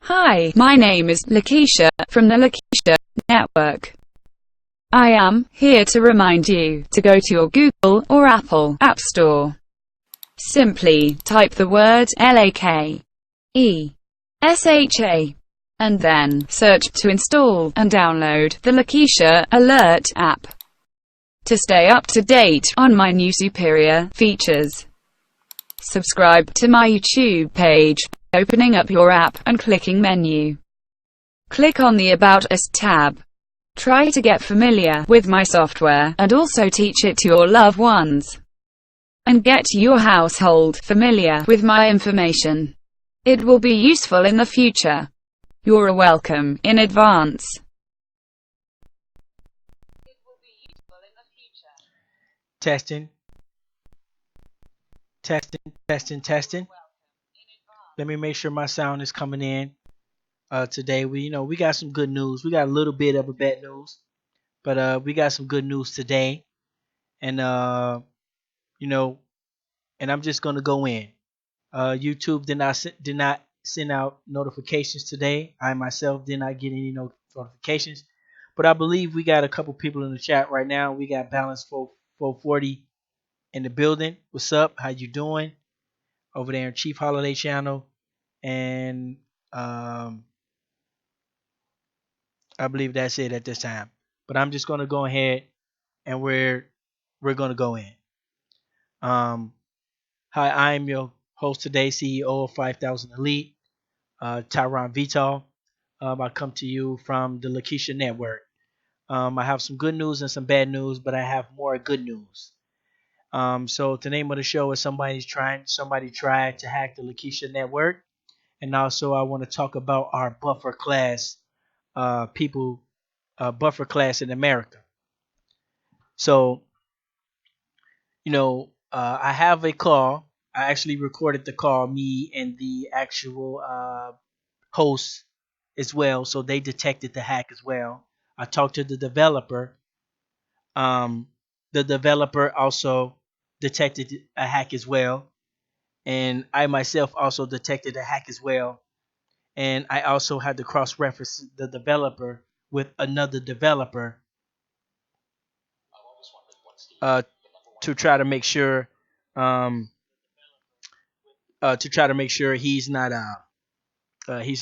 Hi, my name is Lakesha from the Lakesha Network. I am here to remind you to go to your Google or Apple App Store. Simply type the word Lakesha and then search to install and download the Lakesha Alert app to stay up to date on my new superior features. Subscribe to my YouTube page by opening up your app and clicking menu. Click on the About Us tab. Try to get familiar with my software and also teach it to your loved ones. And get your household familiar with my information. It will be useful in the future. You're welcome in advance. Testing, testing. Let me make sure my sound is coming in. Today we got some good news. We got a little bit of a bad news, but we got some good news today. And you know, and I'm just gonna go in. YouTube did not send out notifications today. I myself did not get any notifications, but I believe we got a couple people in the chat right now. We got Balance 440 in the building. What's up? How you doing? Over there in Chief Holiday Channel, and I believe that's it at this time. But I'm just gonna go ahead and we're gonna go in. Um, Hi, I am your host today, CEO of 5000 Elite, Tyron Vital. I come to you from the Lakesha Network. I have some good news and some bad news, but I have more good news. So the name of the show is somebody tried to hack the Lakesha Network, and also I want to talk about our buffer class people, buffer class in America. So I have a call. I actually recorded the call, me and the actual host as well, so they detected the hack as well. I talked to the developer. Um, the developer also detected a hack as well, and I myself also detected a hack as well. And I also had to cross-reference the developer with another developer uh, to try to make sure um, he's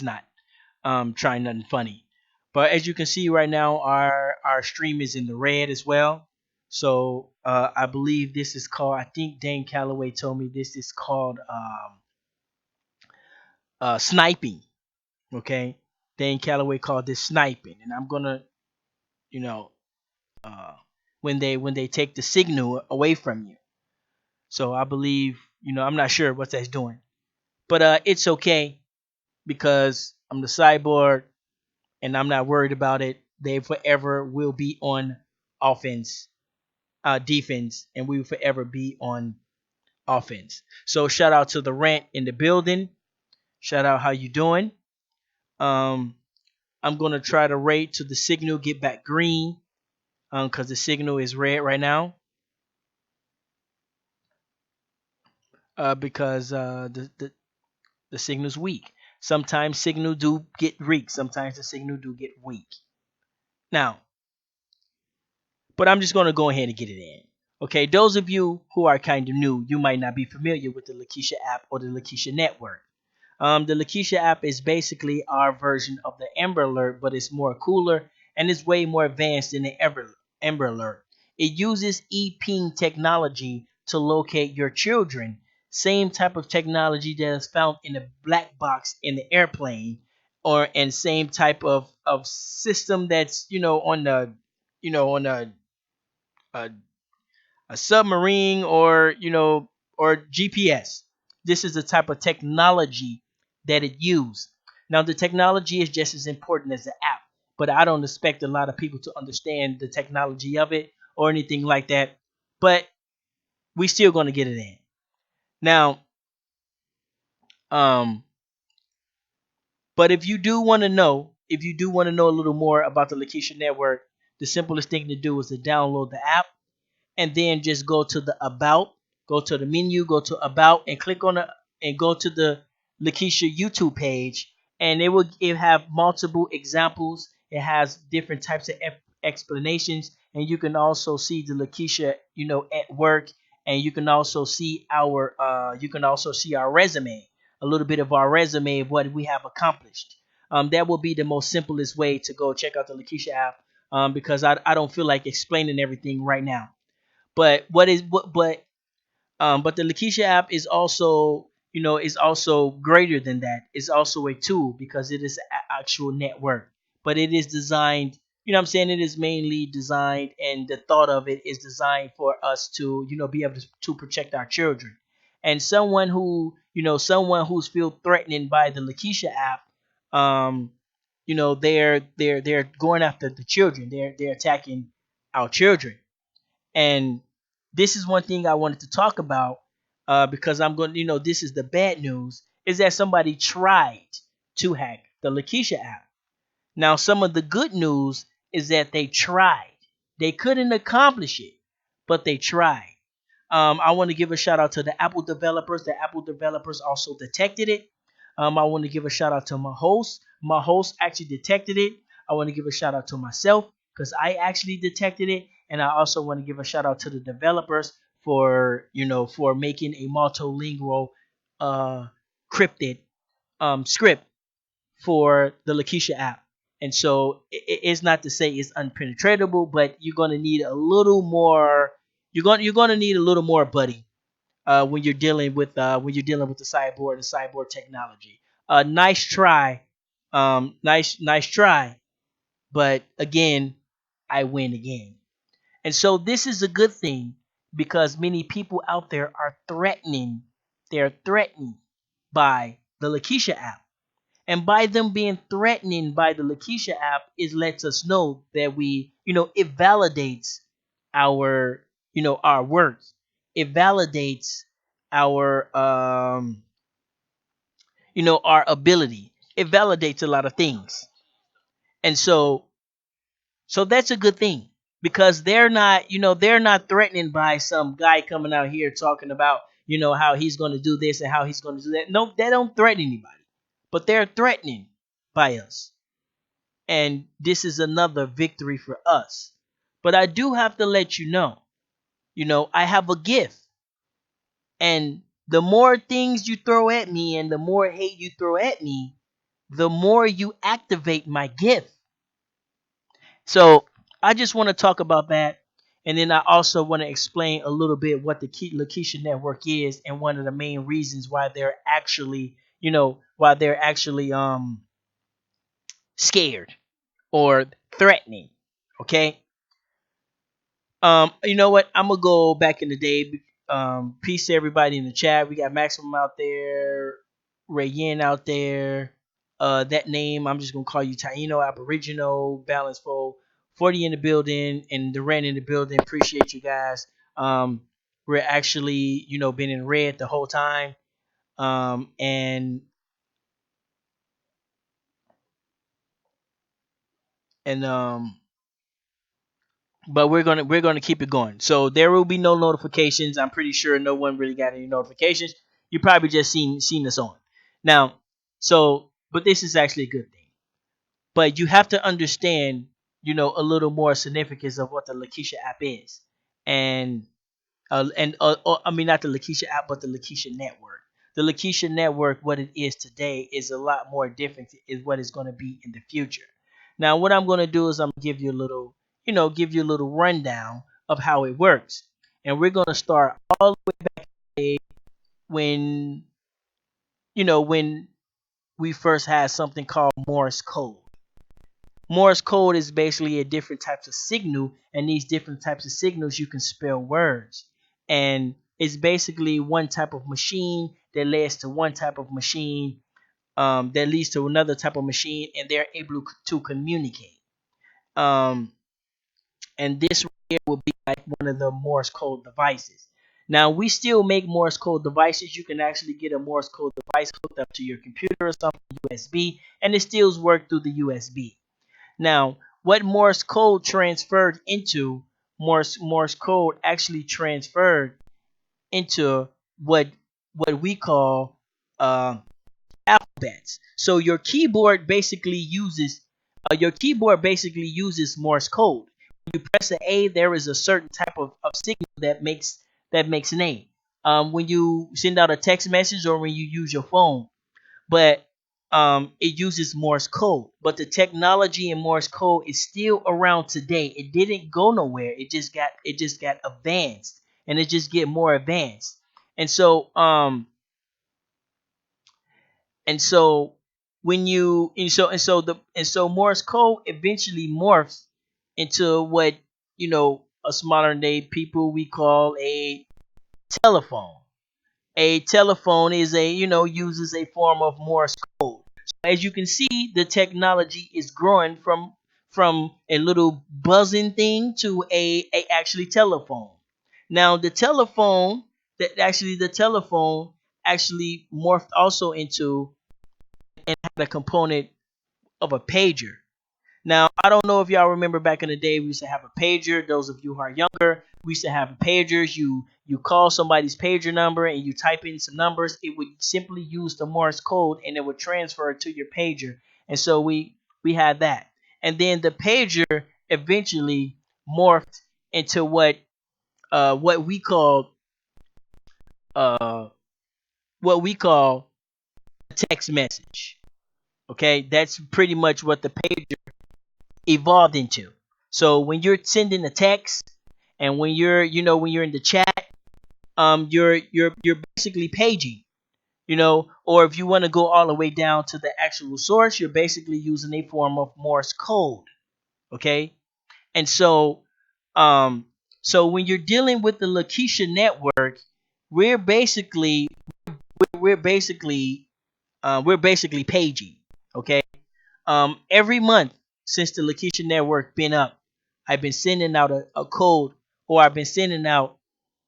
not trying nothing funny. But as you can see right now, our stream is in the red as well. So I believe this is called. I think Dane Calloway told me this is called sniping. Okay, Dane Calloway called this sniping, and I'm gonna, you know, uh, when they take the signal away from you. So I believe, I'm not sure what that's doing, but it's okay because I'm the cyborg and I'm not worried about it. They forever will be on offense, defense, and we will forever be on offense. So shout out to the rant in the building. Shout out, how you doing? Um, I'm gonna try to rate to the signal get back green, because the signal is red right now. Because the signal's weak. Sometimes signal do get weak. Sometimes the signal do get weak. Now, but I'm just gonna go ahead and get it in. Okay, those of you who are kind of new, you might not be familiar with the Lakesha app or the Lakesha network. The Lakesha app is basically our version of the Amber Alert, but it's more cooler and it's way more advanced than the Amber Alert. It uses e-ping technology to locate your children. Same type of technology that is found in the black box in the airplane, or and same type of system that's on the on uh, a submarine, or GPS. This is the type of technology that it used. Now the technology is just as important as the app, but I don't expect a lot of people to understand the technology of it or anything like that. But we still going to get it in. Now, um, but if you do want to know a little more about the Lakeisha Network, the simplest thing to do is to download the app and then just go to the menu, go to about, and click on the and go to the Lakeisha YouTube page, and it have multiple examples. It has different types of explanations, and you can also see the Lakeisha, at work, and you can also see our resume, a little bit of our resume of what we have accomplished. That will be the most simplest way to go check out the Lakeisha app, because I don't feel like explaining everything right now. But but the Lakeisha app is also, is also greater than that. It's also a tool because it is an actual network. But it is designed, what I'm saying, it is mainly designed, and the thought of it is designed for us to, be able to protect our children. And someone who's feel threatened by the Lakeisha app, they're going after the children. They're attacking our children. And this is one thing I wanted to talk about, because I'm going, this is the bad news, is that somebody tried to hack the Lakeisha app. Now, some of the good news is that they tried. They couldn't accomplish it, but they tried. I want to give a shout out to the Apple developers. The Apple developers also detected it. I want to give a shout out to my host. My host actually detected it. I want to give a shout out to myself because I actually detected it, and I also want to give a shout out to the developers for making a multilingual crypted script for the Lakeisha app. And so it's not to say it's unpenetratable, but you're gonna need a little more. You're gonna need a little more, buddy, when you're dealing with the cyborg technology. Nice try, nice try, but again, I win again. And so this is a good thing because many people out there are threatening. They're threatened by the Lakeisha app. And by them being threatening by the Lakeisha app, it lets us know that it validates our, our work. It validates our, our ability. It validates a lot of things. And so that's a good thing because they're not threatening by some guy coming out here talking about, how he's going to do this and how he's going to do that. No, they don't threaten anybody, but they're threatening by us. And this is another victory for us. But I do have to let I have a gift. And the more things you throw at me and the more hate you throw at me, the more you activate my gift. So I just want to talk about that. And then I also want to explain a little bit what the Lakeisha Network is and one of the main reasons why they're actually scared or threatening. Okay. You know what? I'm gonna go back in the day. Peace to everybody in the chat. We got Maximum out there, Rayen out there. That name I'm just gonna call you Taino Aboriginal Balance Full 40 in the building and the Ren in the building. Appreciate you guys. We're actually been in red the whole time. And and but we're gonna keep it going. So there will be no notifications. I'm pretty sure no one really got any notifications. You probably just seen us on now. So, but this is actually a good thing. But you have to understand, a little more significance of what the Lakeisha app is, and I mean not the Lakeisha app, but the Lakeisha network. The Lakeisha network, what it is today, is a lot more different. Is what it's going to be in the future. Now, what I'm going to do is I'm gonna give you a little rundown of how it works, and we're going to start all the way when when we first had something called Morse code. Morse code is basically a different types of signal, and these different types of signals you can spell words. And it's basically one type of machine that leads to one type of machine, that leads to another type of machine, and they're able to communicate. Um, and this right here will be like one of the Morse code devices. Now we still make Morse code devices. You can actually get a Morse code device hooked up to your computer or something USB, and it still works through the USB. Now, what Morse code transferred into Morse code actually transferred into what we call uh, alphabets. So your keyboard basically uses Morse code. When you press an A, there is a certain type of signal that makes an A. When you send out a text message or when you use your phone, but it uses Morse code. But the technology in Morse code is still around today. It didn't go nowhere. It just got advanced, and it just get more advanced. And so and so when you and so Morse code eventually morphs into what us modern day people we call a telephone. A telephone is a uses a form of Morse code. So as you can see, the technology is growing from a little buzzing thing to a actually telephone. Now the telephone actually morphed also into and had a component of a pager. Now, I don't know if y'all remember back in the day, we used to have a pager. Those of you who are younger, we used to have pagers. You call somebody's pager number and you type in some numbers. It would simply use the Morse code and it would transfer it to your pager. And so we had that. And then the pager eventually morphed into what we call uh what we call a text message. Okay, that's pretty much what the pager evolved into. So when you're sending a text and when you're in the chat, you're basically paging, or if you want to go all the way down to the actual source, you're basically using a form of Morse code. Okay, and um, so when you're dealing with the Lakesha network, we're basically we're basically we're basically paging. Okay, every month since the Lakesha network been up, I've been sending out a code, or I've been sending out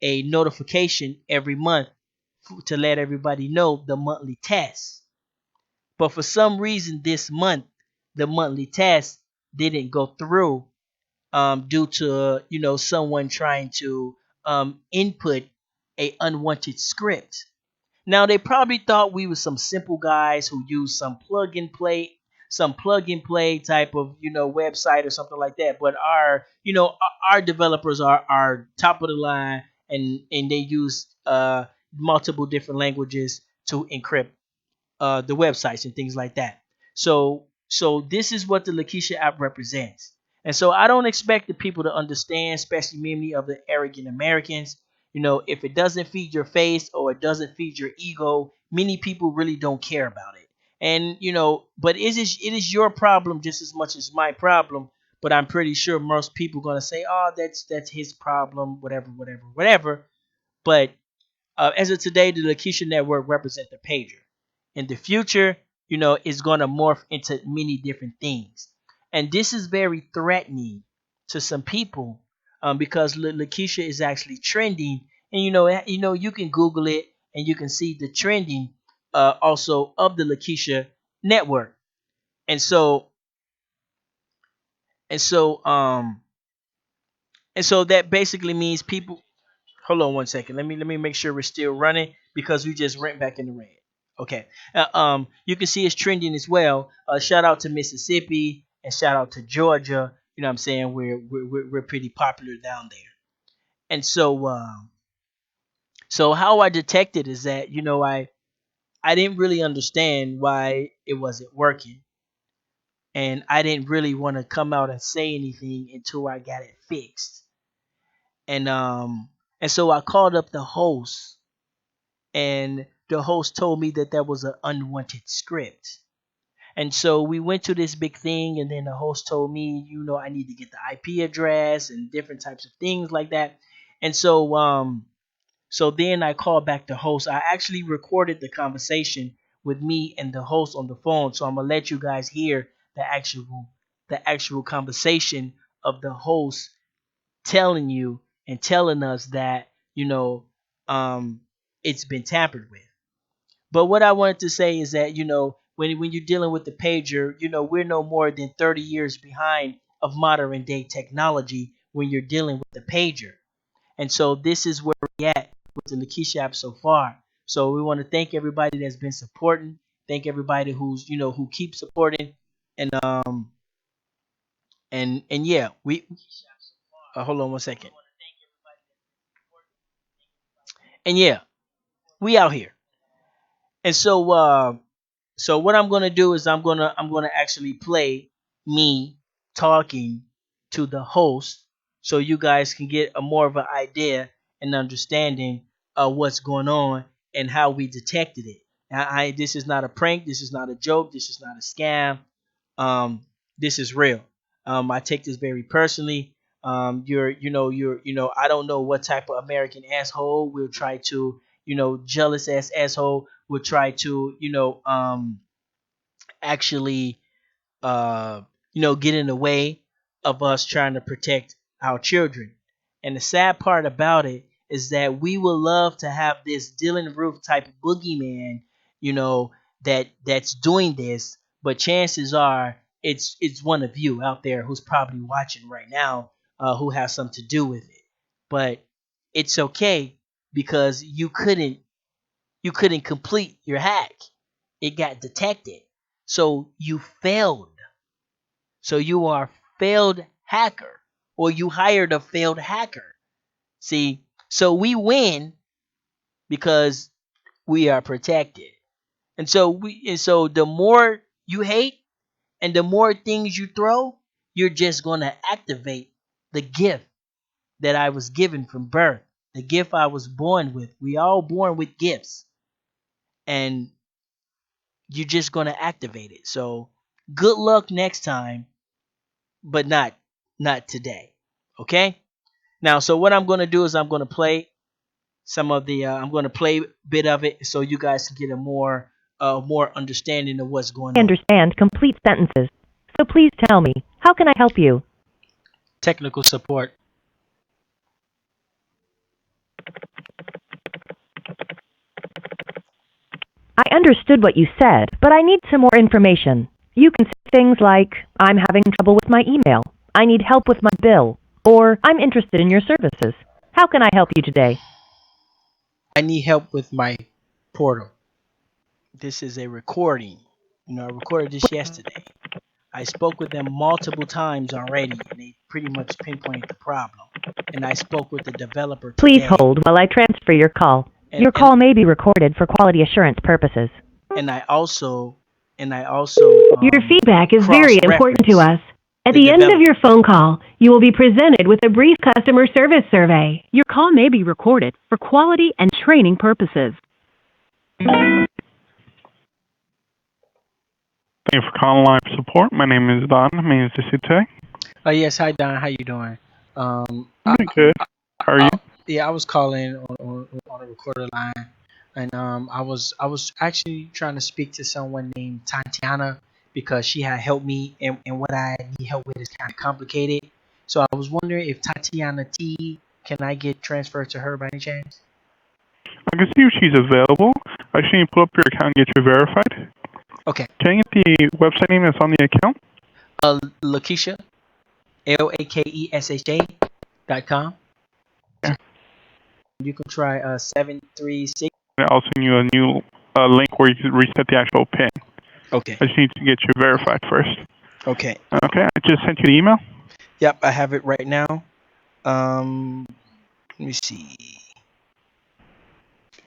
a notification every month to let everybody know the monthly test. But for some reason this month, the monthly test didn't go through due to someone trying to input a unwanted script. Now they probably thought we were some simple guys who use some plug and play type of website or something like that. But our developers are top of the line, and they use multiple different languages to encrypt the websites and things like that. So this is what the Lakesha app represents. And so I don't expect the people to understand, especially many of the arrogant Americans. If it doesn't feed your face or it doesn't feed your ego, many people really don't care about it. And but it is your problem just as much as my problem. But I'm pretty sure most people are gonna say, "Oh, that's his problem," whatever, whatever, whatever. But as of today, the Lakesha network represents the pager. In the future, it's going to morph into many different things. And this is very threatening to some people because Lakesha is actually trending. And you can Google it and you can see the trending also of the Lakesha network. And so and so and so that basically means people. Hold on one second. Let me make sure we're still running because we just went back in the red. Okay. You can see it's trending as well. Shout out to Mississippi and shout out to Georgia. You know what I'm saying? We're pretty popular down there. And so how I detected is that I didn't really understand why it wasn't working, and I didn't really want to come out and say anything until I got it fixed. And so I called up the host, and the host told me that was an unwanted script. And so we went to this big thing, and then the host told me, I need to get the IP address and different types of things like that. And so then I called back the host. I actually recorded the conversation with me and the host on the phone. So I'm gonna let you guys hear the actual conversation of the host telling you and telling us that um it's been tampered with. But what I wanted to say is that when you're dealing with the pager, we're no more than 30 years behind of modern day technology when you're dealing with the pager. And so this is where we're at with the Lakesha app so far. So we want to thank everybody that's been supporting Thank everybody who's who keeps supporting and and yeah, we hold on one second. And yeah, we out here. And so what I'm gonna do is I'm gonna actually play me talking to the host, so you guys can get a more of an idea and understanding of what's going on and how we detected it. Now, this is not a prank. This is not a joke. This is not a scam. Um, this is real. I take this very personally. I don't know what type of American asshole will try to, jealous ass asshole will try to, actually, uh, get in the way of us trying to protect our children. And the sad part about it is that we would love to have this Dylan Roof type of boogeyman, you know, that's doing this, but chances are it's one of you out there who's probably watching right now, who has something to do with it. But it's okay because you couldn't complete your hack. It got detected. So you failed. So you are a failed hacker, or you hired a failed hacker. See, so we win because we are protected. And so the more you hate and the more things you throw, you're just going to activate the gift that I was given from birth, the gift I was born with. We all born with gifts, and you're just going to activate it. So good luck next time, but not today. Okay? Now, so what I'm going to do is I'm going to play some of the I'm going to play a bit of it so you guys can get a more understanding of what's going I on. understand complete sentences. So please tell me, how can I help you? Technical support. I understood what you said, but I need some more information. You can say things like, I'm having trouble with my email, I need help with my bill, or I'm interested in your services. How can I help you today? I need help with my portal. This is a recording. I recorded this yesterday. I spoke with them multiple times already, and they pretty much pinpointed the problem. And I spoke with the developer Please today, hold while I transfer your call. and Your and call may be recorded for quality assurance purposes. and I also Your feedback is very cross important to reference us. At the the end of developer. your phone call, you will be presented with a brief customer service survey. Your call may be recorded for quality and training purposes. Thank you for calling live support. My name is Don. May I assist you today? Oh yes, hi Don, how you doing? Um, I'm I, doing good. How are you? yeah, I was calling on a recorded line, and I was actually trying to speak to someone named Tatiana because she had helped me, and what I need help with is kind of complicated. So I was wondering if Tatiana T, can I get transferred to her by any chance? I can see if she's available. I just need to pull up your account and get you verified. Okay, Can I get the website name that's on the account? Lakesha, LAKESHA.com. Yeah. You can try 736. I'll send you a new link where you can reset the actual PIN. Okay, I just need to get you verified first. okay. Okay, I just sent you the email. Yep, I have it right now. Let me see.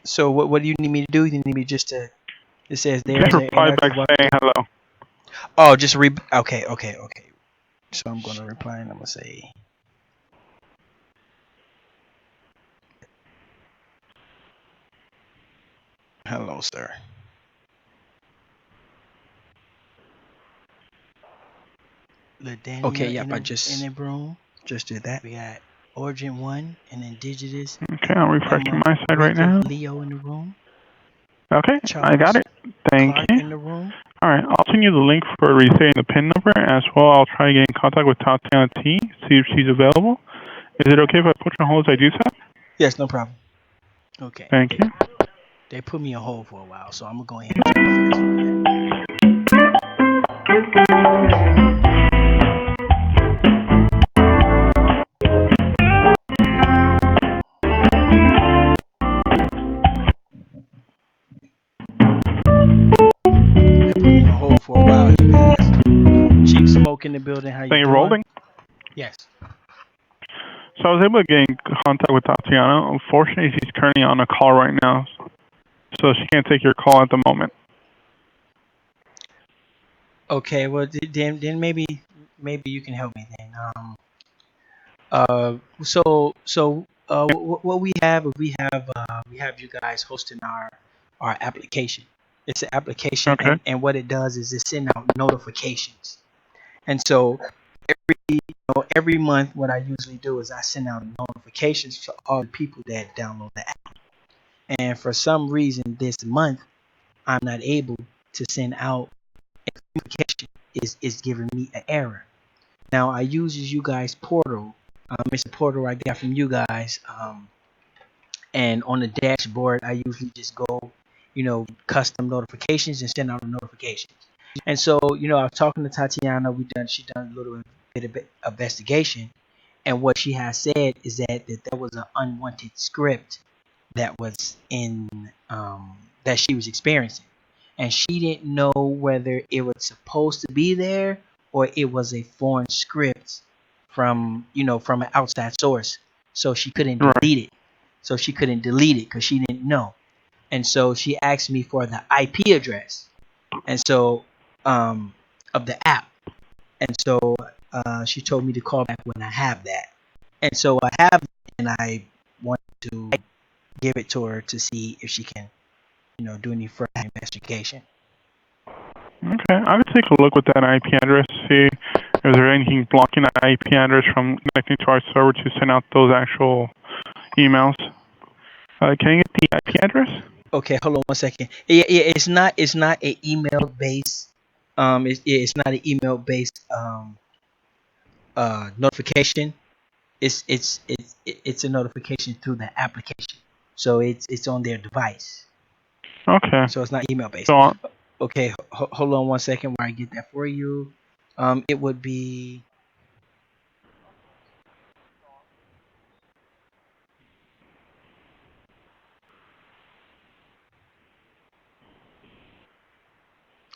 So what do you need me to do? You need me just to. It says there Just is an reply back inactive. saying hello. Oh, just re. Okay, okay, okay. So I'm gonna reply and I'm gonna say hello, sir. Okay, yep. I just in the room. Just did that. We got Origin One and then Digitus, Okay, I'm refreshing Emma, my side right Rika, now. Leo in the room. Okay, I got Charles, it. Thank Clark you. in the room. All right, I'll send you the link for resetting the PIN number as well. I'll try to get in contact with Tatiana T, see if she's available. Is it okay if I put you on hold as I do so? Yes, no problem. Okay. Thank you. They put me on hold for a while, so I'm gonna go ahead and try to fast forward that. for a while, you guys. Chief Smoke in the building. How you Thank you, doing? rolling. Yes. So I was able to get in contact with Tatiana. Unfortunately, she's currently on a call right now, so she can't take your call at the moment. Okay. Well, then maybe you can help me then. What we have you guys hosting our application. It's an application, Okay. and what it does is it send out notifications. And so every month, what I usually do is I send out notifications to all the people that download the app. And for some reason, this month I'm not able to send out a notification. Is giving me an error. Now I use you guys portal. It's a portal I got from you guys. And on the dashboard, I usually just go, custom notifications and send out a notification. And so, I was talking to Tatiana. She done a little bit of investigation, and what she has said is that there was an unwanted script that was in that she was experiencing, and she didn't know whether it was supposed to be there or it was a foreign script from an outside source. So she couldn't Right. delete it. So she couldn't delete it because she didn't know. And so she asked me for the IP address, and so of the app. And so she told me to call back when I have that. And so I have, and I want to give it to her to see if she can, do any further investigation. Okay. I would take a look with that IP address, see if there anything blocking that IP address from connecting to our server to send out those actual emails. Can you get the IP address? Okay, hold on one second. It's not an email based it's not an email based notification. It's a notification through the application. So it's on their device. Okay. So it's not email based. So, Okay, hold on one second while I get that for you. It would be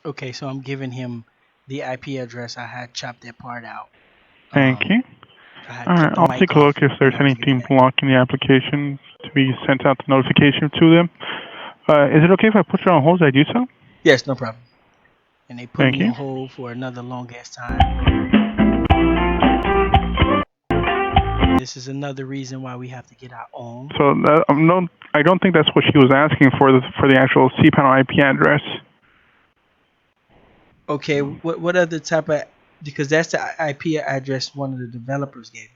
okay. So I'm giving him the IP address. I had chopped that part out. thank Um, you. I had All cut right. the I'll mic take a look off if when there's I was giving anything that. blocking the application to be sent out the notification to them. Is it okay if I put you on hold as I do so? Yes, no problem. And they put Thank me you. on hold for another long ass time. This is another reason why we have to get our own. So no, I don't think that's what she was asking for the actual cPanel IP address. Okay, what other type of, because that's the IP address one of the developers gave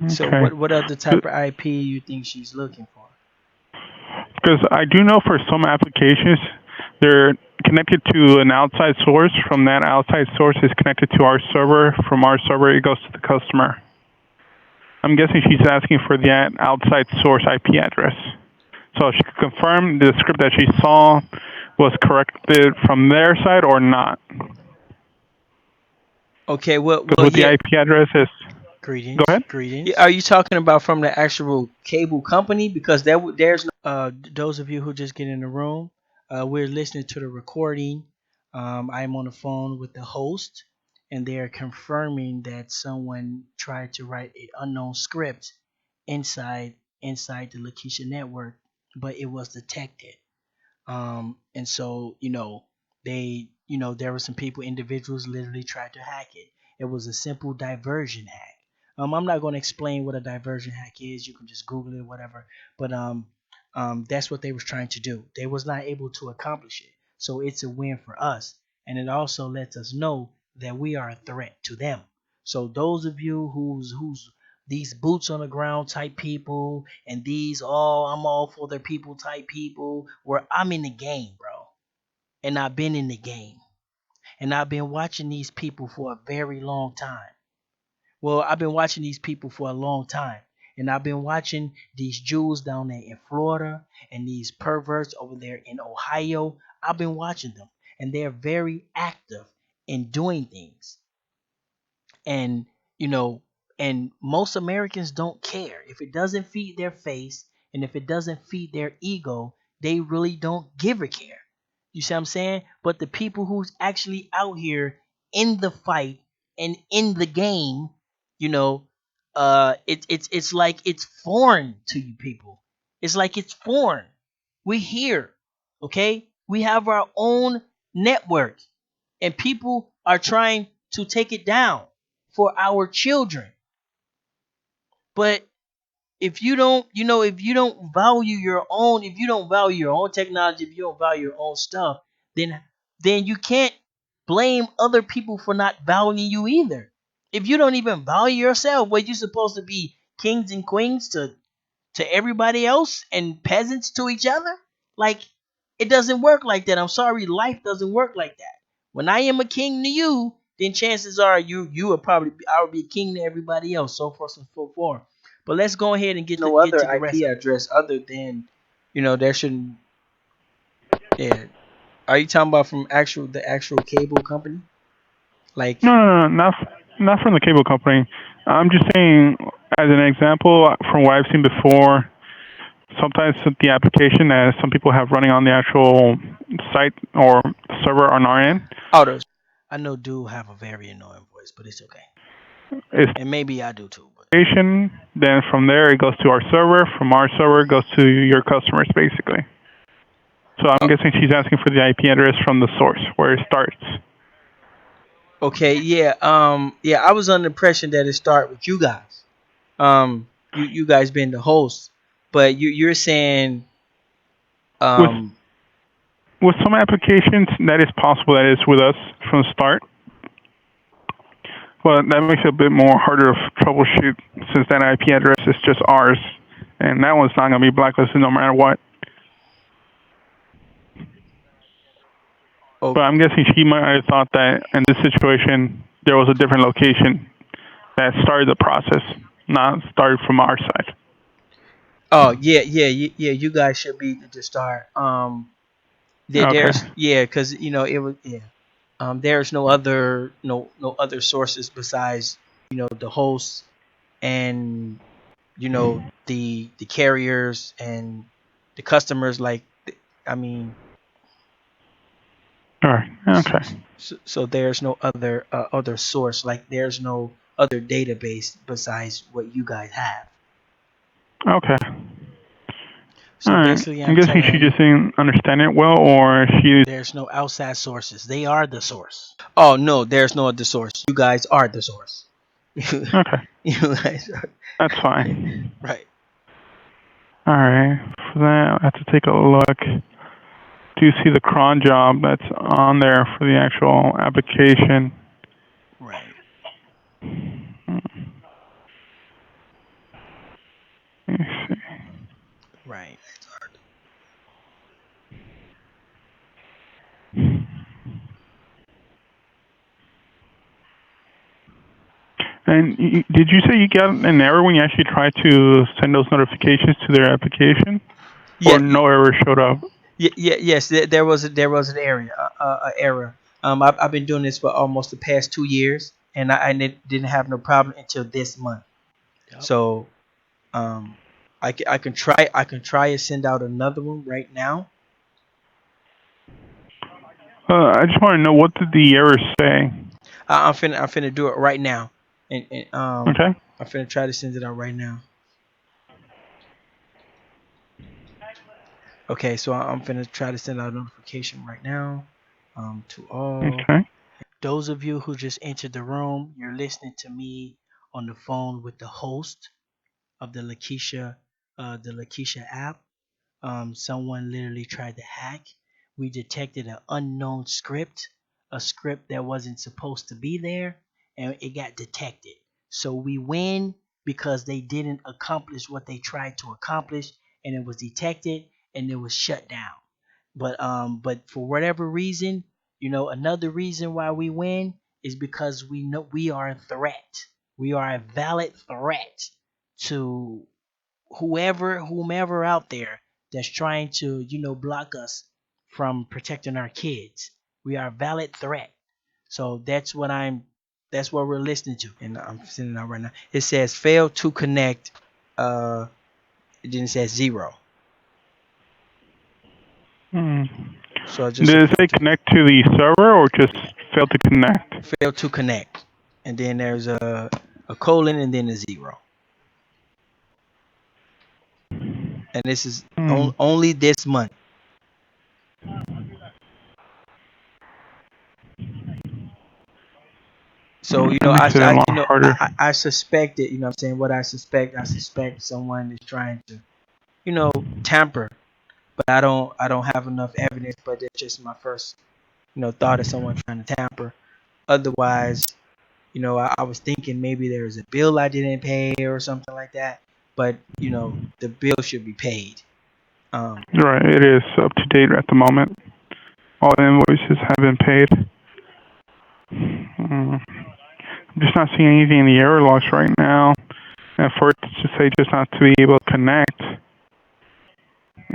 me. So Okay. what other type of IP you think she's looking for? Because I do know for some applications, they're connected to an outside source. From that outside source is connected to our server. From our server, it goes to the customer. I'm guessing she's asking for the outside source IP address. So she could confirm the script that she saw was corrected from their side or not. Okay, well, Because with the yeah. IP address is, go Greetings, ahead. greetings. Yeah, are you talking about from the actual cable company? Because there's no, those of you who just get in the room, we're listening to the recording. I'm on the phone with the host, and they are confirming that someone tried to write an unknown script inside the Lakesha network, but it was detected. And so, there were some people, individuals literally tried to hack it. It was a simple diversion hack. I'm not going to explain what a diversion hack is. You can just Google it, whatever. But that's what they was trying to do. They was not able to accomplish it. So it's a win for us. And it also lets us know that we are a threat to them. So those of you who's these boots on the ground type people and these I'm all for their people type people, where I'm in the game, bro. And I've been in the game. And I've been watching these people for a very long time. Well, I've been watching these people for a long time. And I've been watching these Jews down there in Florida and these perverts over there in Ohio. I've been watching them. And they're very active in doing things. And you know and most Americans don't care if it doesn't feed their face, and if it doesn't feed their ego, they really don't give a care. You see what I'm saying? But the people who's actually out here in the fight and in the game, you know, it's like it's foreign to you people. It's like it's foreign. We're here, okay? We have our own network, and people are trying to take it down for our children. But if you don't, if you don't value your own, if you don't value your own technology, if you don't value your own stuff, then you can't blame other people for not valuing you either. If you don't even value yourself, what you supposed to be, kings and queens to everybody else and peasants to each other? Like, it doesn't work like that. I'm sorry, life doesn't work like that. When I am a king to you, then chances are you will probably I will be king to everybody else, so forth and so forth. But let's go ahead and No get other to the rest IP of it. address other than, there shouldn't. Yeah. Are you talking about from the actual cable company? Like, No, not from the cable company. I'm just saying, as an example, from what I've seen before, sometimes the application that some people have running on the actual site or server on our end autos. I know dude have a very annoying voice, but it's okay. is And maybe I do too, but application. Then from there it goes to our server. From our server it goes to your customers, basically. So I'm guessing she's asking for the IP address from the source where it starts. okay, yeah. Yeah, I was under the impression that it start with you guys. You guys being the host, but you're saying With um with some applications, that is possible. That is with us from the start. But that makes it a bit more harder to troubleshoot since that IP address is just ours, and that one's not going to be blacklisted no matter what. oh, But I'm guessing she might have thought that in this situation there was a different location that started the process, not started from our side. oh yeah, yeah, you guys should be the start. Okay. There's yeah, because it was yeah. There's no other sources besides the hosts and the carriers and the customers. Like, I mean, All right. Okay. so there's no other source. Like, there's no other database besides what you guys have. Okay. All So right. basically, I'm I'm guessing she telling just didn't understand it well, or she. there's no outside sources. They are the source. Oh no, there's no other source. You guys are the source. Okay. You guys are That's fine. right. All right. For that, I have to take a look. Do you see the cron job that's on there for the actual application? Right. Let me see. Right. And did you say you got an error when you actually tried to send those notifications to their application, Yeah. or no error showed up? Yes. There was an area, error. I've been doing this for almost the past 2 years, and didn't have no problem until this month. Yep. So, I can try and send out another one right now. I just want to know, what did the error say? I'm finna do it right now, and Okay. I'm finna try to send it out right now. Okay, so I'm finna try to send out a notification right now, to all. Okay. Those of you who just entered the room, you're listening to me on the phone with the host of the Lakesha app. Someone literally tried to hack. We detected an unknown script, a script that wasn't supposed to be there, and it got detected. So we win because they didn't accomplish what they tried to accomplish, and it was detected and it was shut down. But for whatever reason, another reason why we win is because we know we are a threat. We are a valid threat to whomever out there that's trying to block us from protecting our kids. We are a valid threat. So that's what we're listening to, and I'm sending it out right now. It says fail to connect. uh it didn't say 0. Hmm. So I just Did it say connect to the server or just failed to connect? failed to connect, and then there's a colon and then a 0, and this is only this month. So That makes it a lot harder. I suspect it. You know what I'm saying? What I suspect someone is trying to tamper, but I don't have enough evidence. But it's just my first thought of someone trying to tamper. Otherwise, I was thinking maybe there's a bill I didn't pay or something like that. But the bill should be paid. Right, it is up to date at the moment. All invoices have been paid. I'm just not seeing anything in the error logs right now. And for it to say just not to be able to connect,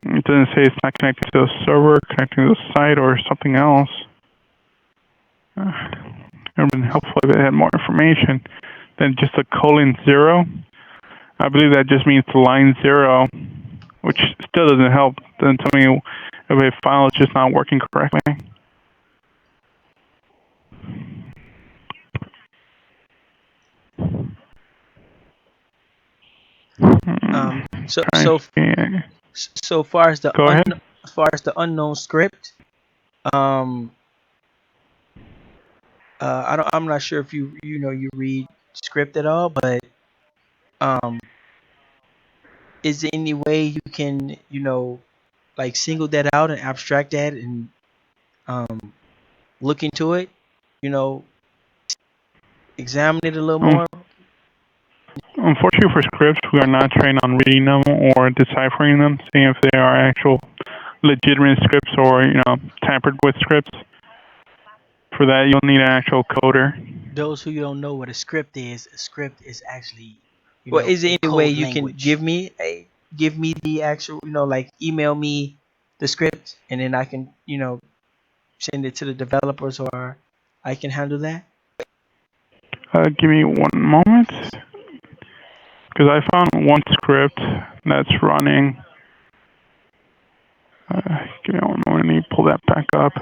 it doesn't say it's not connected to the server, connecting to the site, or something else. It would have been helpful if it had more information than just a colon 0. I believe that just means the line 0, which still doesn't help. Doesn't tell me if a file is just not working correctly. So far as Go ahead. the unknown script, I'm not sure if you read script at all, but is there any way you can like single that out and abstract that and look into it, examine it a little more? Unfortunately for scripts, we are not trained on reading them or deciphering them, seeing if they are actual legitimate scripts or, tampered with scripts. For that, you'll need an actual coder. Those who don't know what a script is actually, well, is there any way you can give me the actual, like email me the script and then I can, send it to the developers, or I can handle that? Give me one moment, because I found one script that's running. Give me one moment, let me pull that back up.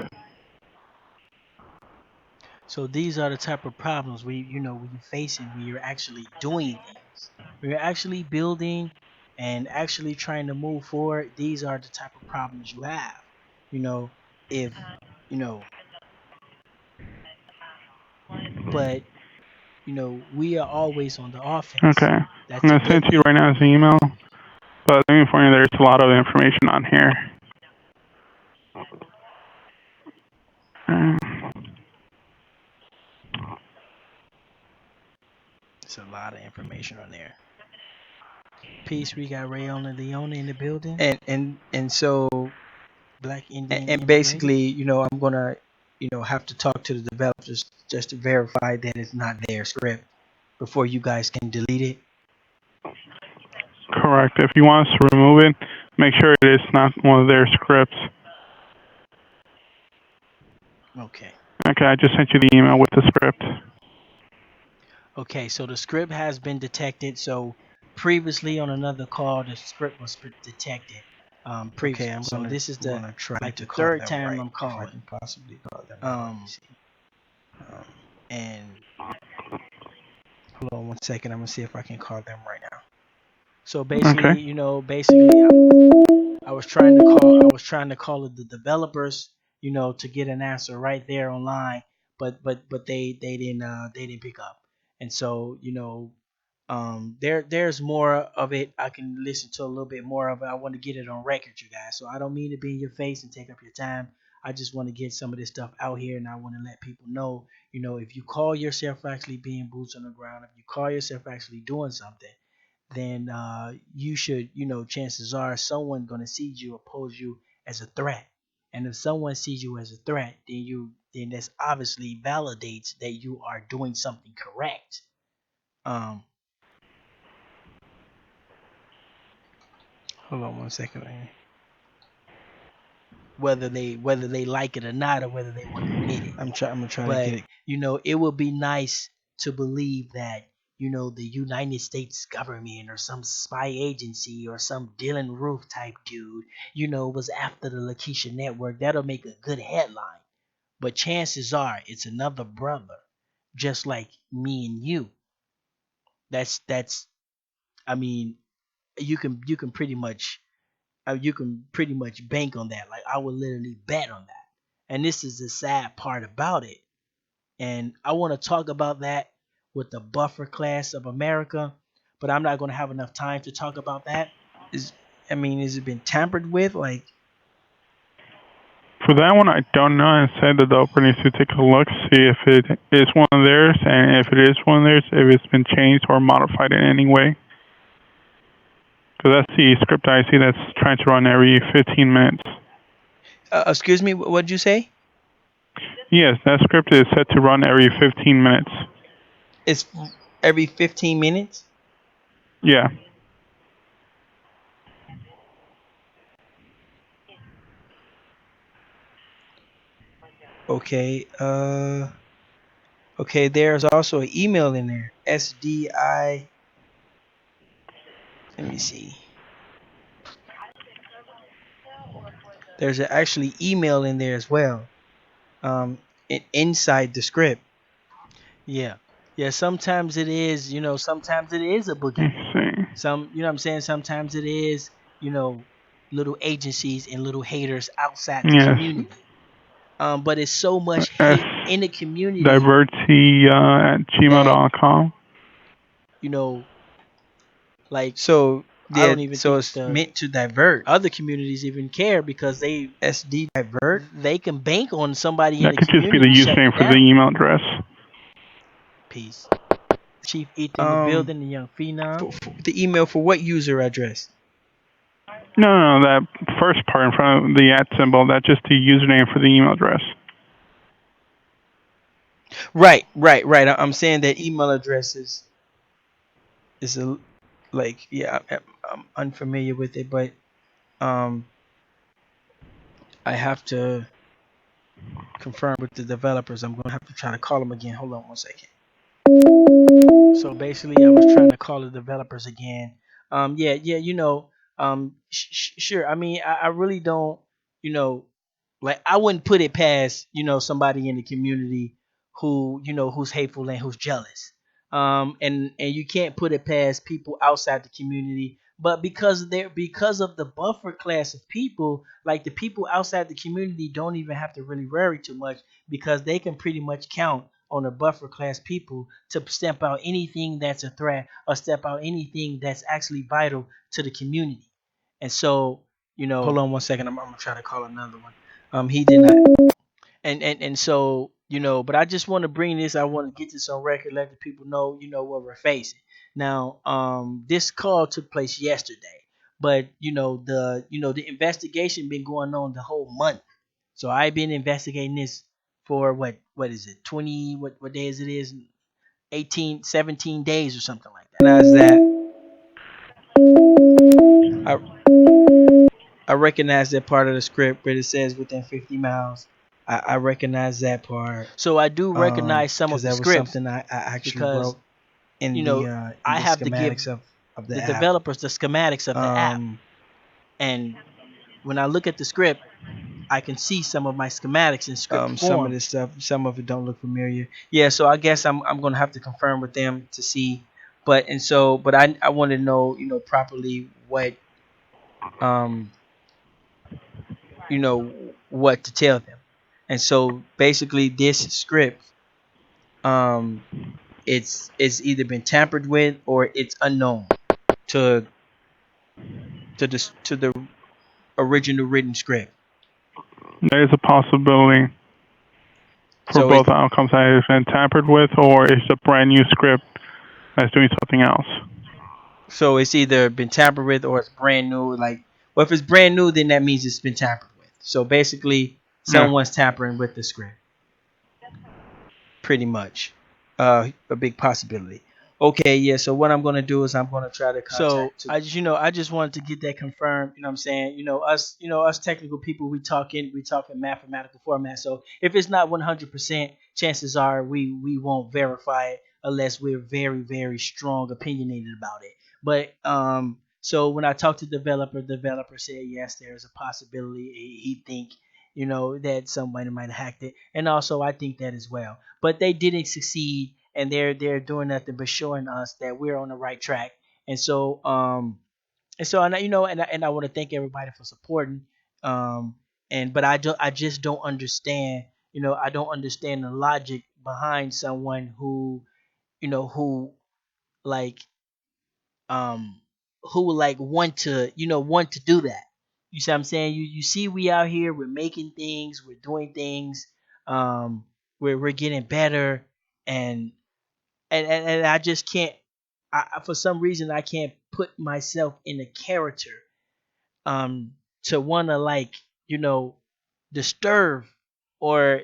So these are the type of problems when you're facing when you're actually doing things, when you're actually building and actually trying to move forward. These are the type of problems you have. If but we are always on the offense. Okay, That's I'm a going to send good it to you thing. right now as an email, but let me inform you there's a lot of information on here. Um, It's a lot of information on there. Peace, we got Rayon and Leona in the building. And so Black Indian and basically, I'm gonna, have to talk to the developers just to verify that it's not their script before you guys can delete it. Correct. If you want us to remove it, make sure it is not one of their scripts. Okay. Okay, I just sent you the email with the script. Okay, so the script has been detected. So previously on another call, the script was detected. Previously. Okay, so this is the third time I'm calling. If I can possibly call them. Let me see. And hold on one second. I'm gonna see if I can call them right now. So basically, Okay. I was trying to call the developers, to get an answer right there online, but they didn't pick up. And so, there's more of it. I can listen to a little bit more of it. I want to get it on record, you guys. So I don't mean to be in your face and take up your time. I just want to get some of this stuff out here, and I want to let people know, if you call yourself actually being boots on the ground, if you call yourself actually doing something, then you should, chances are someone gonna see you or pose you as a threat. And if someone sees you as a threat, then this obviously validates that you are doing something correct. Hold on one second, man. Whether they like it or not, or whether they want to admit it. I'm gonna try to get it. It would be nice to believe that the United States government or some spy agency or some Dylan Roof type dude, was after the Lakesha network, that'll make a good headline. But chances are it's another brother, just like me and you. That's I mean, you can pretty much bank on that. Like I would literally bet on that. And this is the sad part about it. And I want to talk about that with the buffer class of America, but I'm not going to have enough time to talk about that. Has it been tampered with? Like, For that one, I don't know. I said the developer needs to take a look, see if it is one of theirs, and if it is one of theirs, if it's been changed or modified in any way. Because that's the script I see that's trying to run every 15 minutes. excuse me, what did you say? Yes, that script is set to run every 15 minutes. It's every 15 minutes? Yeah. Okay. Okay, there's also an email in there. SDI. Let me see. There's actually email in there as well. Inside the script. Yeah. Yeah, sometimes it is, sometimes it is a Let's boogeyman. see. What I'm saying? Sometimes it is, little agencies and little haters outside the Yes. community. But it's so much S. hate in the community Diverty at that, gmail.com. you know, like So I yeah, don't even so think it's the meant to divert. other communities even care because SD divert. they can bank on somebody in That the could just be the community shutting username it for the down. email address. Peace. Chief Ether in the building, the young phenom. For the email for what user address? No, that first part in front of the at symbol, that's just the username for the email address. Right. I'm saying that email address is a like yeah. I'm unfamiliar with it, but um, I have to confirm with the developers. I'm gonna have to try to call them again. Hold on one second. So basically, I was trying to call the developers again. Yeah, sure. I really don't, you know, like I wouldn't put it past, somebody in the community who's hateful and who's jealous. And you can't put it past people outside the community. But because of the buffer class of people, like the people outside the community don't even have to really worry too much because they can pretty much count on the buffer class people to step out anything that's a threat or step out anything that's actually vital to the community. And so, Hold on one second. I'm gonna try to call another one. He did not. and so, but I just want to bring this. I want to get this on record, let the people know, what we're facing. Now, this call took place yesterday, but the investigation been going on the whole month. So I've been investigating this for what is it, 20, what days it is, 18, 17 days or something like that. Recognize that. I I recognize that part of the script where it says within 50 miles. I recognize that part. So I do recognize some of Because the that was scripts something I actually because wrote in you know I the have to give schematics of the the app. developers the schematics of the app, Um, and when I look at the script, I can see some of my schematics in script some of form. this stuff, some of it don't look familiar. Yeah, so I guess I'm gonna have to confirm with them to see. But I want to know properly um what to tell them. And so basically this script um it's either been tampered with or it's unknown to to the original written script. There is a possibility for So both it's outcomes that has been tampered with or it's a brand new script that's doing something else. either been tampered with or it's brand new. Like, well, if it's brand new, then that means it's been tampered with. So basically, Yeah. someone's tampering with the script, pretty much. A big possibility. Okay, yeah. So what I'm gonna do is I'm gonna try to So contact. I just wanted to get that confirmed. You know what I'm saying? Us technical people, we talk in mathematical format. So if it's not 100%, chances are we won't verify it unless we're very, very strong opinionated about it. But so when I talked to developer said yes, there's a possibility he think that somebody might have hacked it, and also I think that as well. But they didn't succeed, and they're doing nothing but showing us that we're on the right track. And so and I want to thank everybody for supporting. Um, but I just don't understand. I don't understand the logic behind someone who like um want to do that. You see what I'm saying? You see we out here, we're making things, we're doing things, um, we're getting better, and and I just can't. For some reason I can't put myself in a character um to want to you know disturb or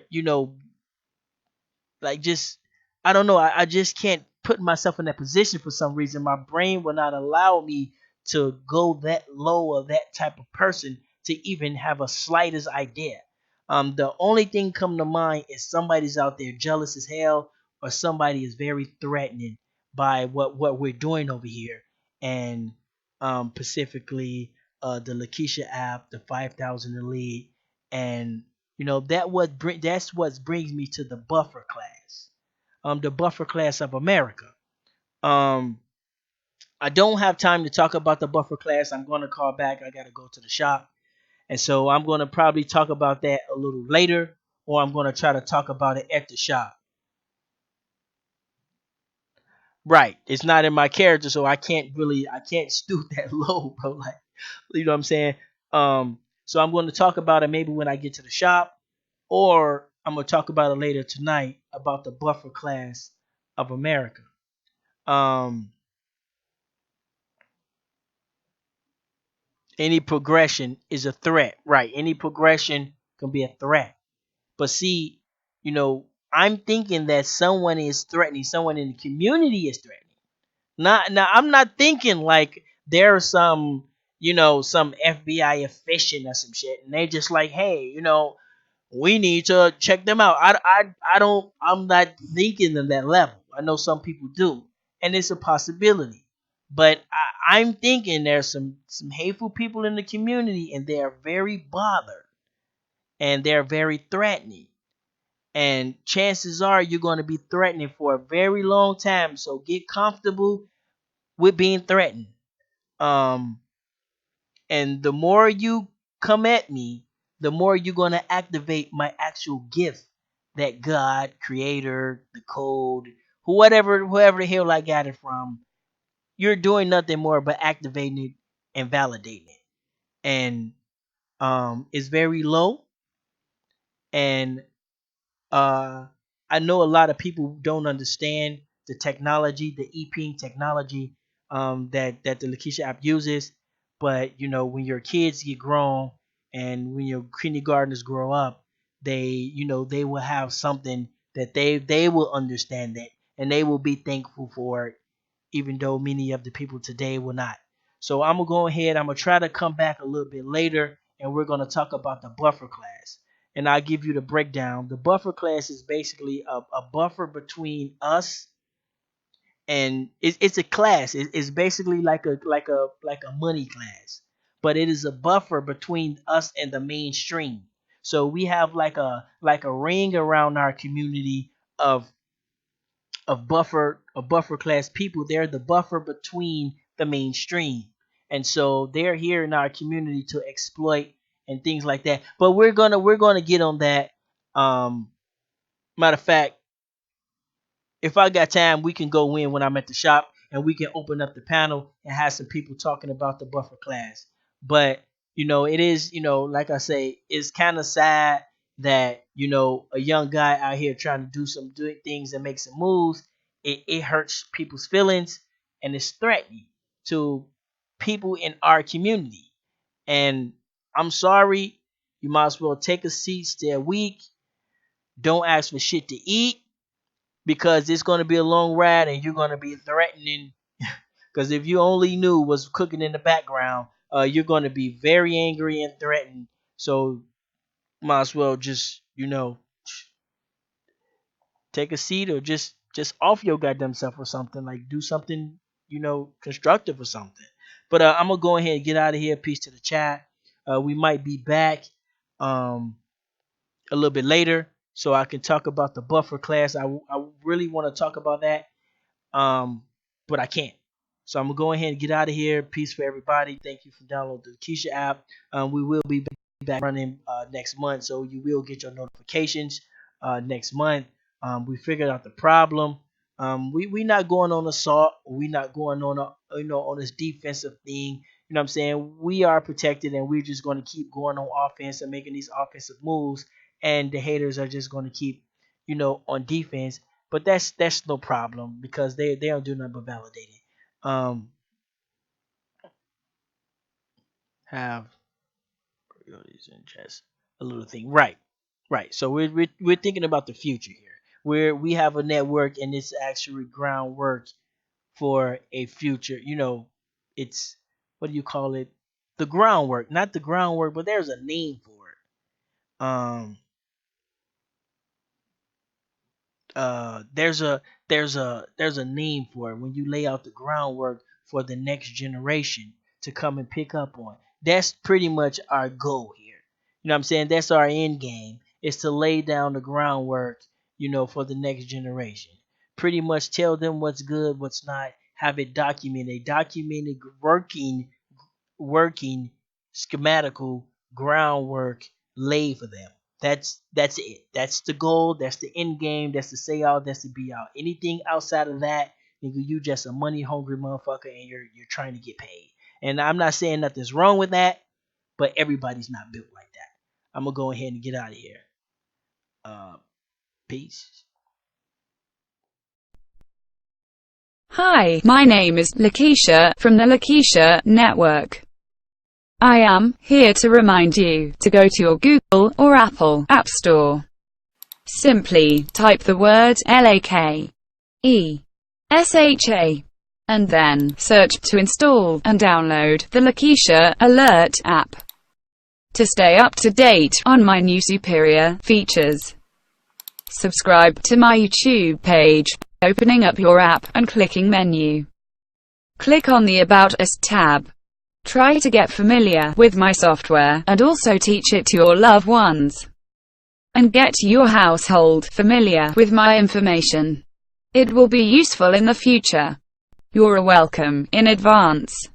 just I don't know. I just can't put myself in that position for some reason. My brain will not allow me to go that low or that type of person to even have a slightest idea. The only thing come to mind is somebody's out there jealous as hell, or somebody is very threatening by what we're doing over here, and specifically the Lakesha app, the 5,000 elite, and that's what brings me to the buffer class, the buffer class of America. Um, I don't have time to talk about the buffer class. I'm going to call back. I got to go to the shop, and so I'm going to probably talk about that a little later, or I'm going to try to talk about it at the shop. Right, it's not in my character, so I can't stoop that low, bro. Like, you know what I'm saying? So I'm going to talk about it maybe when I get to the shop, or I'm gonna talk about it later tonight about the buffer class of America. Um, any progression is a threat, right? Any progression can be a threat. But see, I'm thinking that someone is threatening, someone in the community is threatening. Not now, I'm not thinking like there's some FBI official or some shit, and they just like, hey, we need to check them out. I'm not thinking of that level. I know some people do, and it's a possibility. But I'm thinking there's some hateful people in the community, and they are very bothered, and they're very threatening. And chances are you're going to be threatening for a very long time. So get comfortable with being threatened. Um, and the more you come at me, the more you're going to activate my actual gift that God, creator, the code, whoever the hell I got it from, you're doing nothing more but activating it and validating it. And it's very low. And Uh, I know a lot of people don't understand the technology, the EPing technology that the Lakesha app uses. But when your kids get grown and when your kindergartners grow up, they will have something that they will understand it, and they will be thankful for it, even though many of the people today will not. So I'm gonna go ahead. I'm gonna try to come back a little bit later, and we're gonna talk about the buffer class, and I'll give you the breakdown. The buffer class is basically a buffer between us, and it's a class. It's basically like a money class, but it is a buffer between us and the mainstream. So we have like a ring around our community of buffer class people. They're the buffer between the mainstream, and so they're here in our community to exploit and things like that. But we're gonna get on that. um Matter of fact, if I got time, we can go in when I'm at the shop, and we can open up the panel and have some people talking about the buffer class. But it is, like I say, it's kind of sad that a young guy out here trying to do some doing things and make some moves. It hurts people's feelings, and it's threatening to people in our community. And I'm sorry, you might as well take a seat, stay a week, don't ask for shit to eat, because it's going to be a long ride, and you're going to be threatening. Because if you only knew what's cooking in the background, you're going to be very angry and threatened. So might as well just take a seat, or just just off your goddamn self or something. Like do something, constructive or something. But I'm gonna go ahead and get out of here. Peace to the chat. We might be back a little bit later so I can talk about the buffer class. I really want to talk about that, um, but I can't. So I'm gonna go ahead and get out of here. Peace for everybody. Thank you for downloading the Lakesha app. We will be back running next month, so you will get your notifications next month. We figured out the problem. We not going on assault. We not going on on this defensive thing. You know what I'm saying? We are protected, and we're just going to keep going on offense and making these offensive moves. And the haters are just going to keep, on defense. But that's no problem because they don't do nothing but validate it. Have priorities and just a little thing, right? Right. So we're thinking about the future here. Where we have a network and it's actually groundwork for a future. It's what do you call it? The groundwork, not the groundwork, but there's a name for it. There's a name for it when you lay out the groundwork for the next generation to come and pick up on. That's pretty much our goal here. You know what I'm saying? That's our end game is to lay down the groundwork, for the next generation. Pretty much tell them what's good, what's not, have it documented working schematical groundwork laid for them. That's it. That's the goal. That's the end game. That's the say out. That's the be out. Anything outside of that, nigga, you just a money hungry motherfucker, and you're trying to get paid. And I'm not saying nothing's wrong with that, but everybody's not built like that. I'm gonna go ahead and get out of here. Peace. Hi, my name is Lakesha from the Lakesha Network. I am here to remind you to go to your Google or Apple App Store. Simply type the word Lakesha and then search to install and download the Lakesha Alert app to stay up to date on my new superior features. Subscribe to my YouTube page by opening up your app and clicking menu. Click on the About Us tab. Try to get familiar with my software and also teach it to your loved ones. And get your household familiar with my information. It will be useful in the future. You're welcome in advance.